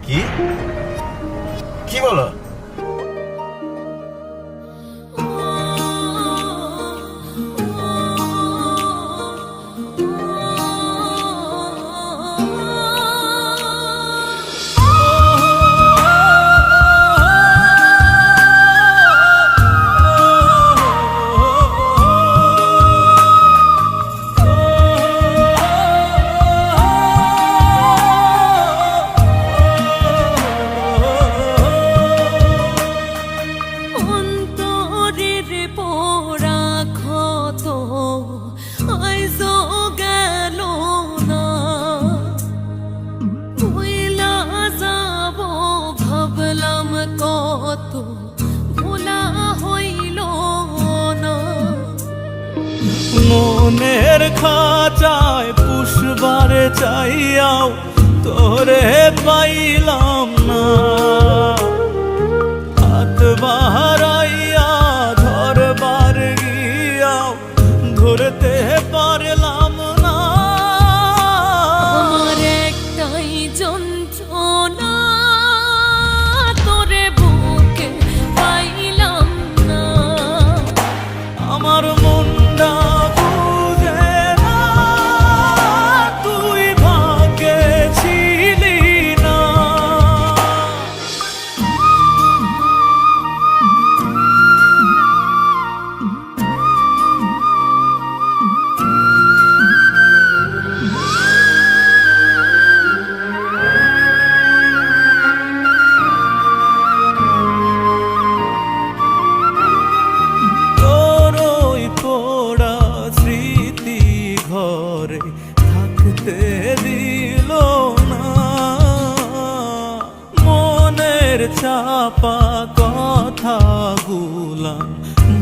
কি কি বলো? মনের খাঁচায় পুষবারে চাইয়াও তোরে পাইলাম না, হাত বাড়াইয়া ধরবার গিয়াও ধরতে পারলাম না। আমার একটাই যন্ত্রণা, তোরে বুকে পাইলাম না। আমার মনটা বুঝে না, তুই ভাগ্যে ছিলি না। তোর ওই পোড়া স্মৃতি ঘরে থাকতে দিল না, মনের চাপা কথাগুলা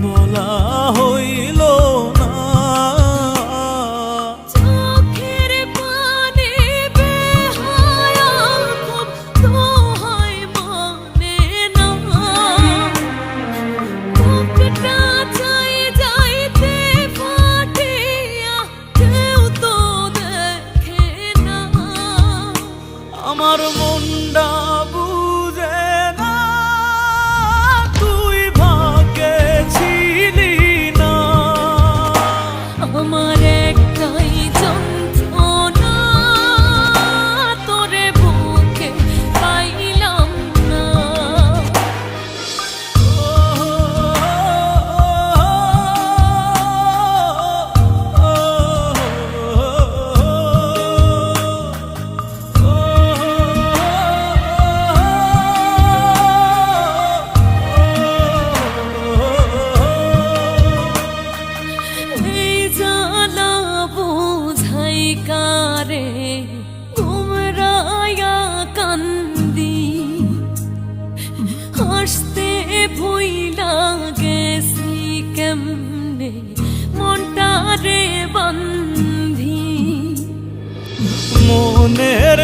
বলা হইল না। চোখের পানি বেহায়া খুব দোহাই মানে না। বুকটা চাই যাইতে ফাটিয়া, কেউ তো দেখে না। আমার মনটা বুঝে না, তুই ভাগ্যে ছিলি না। আমার একটাই যন্ত্রণা, তোরে বুকে পাইলাম না। এই জ্বালা বুঝাই কারে, গুমরায়া কান্দি। হাসতে ভুইলা গেছি কেমনে মনটারে বান্ধি। মনের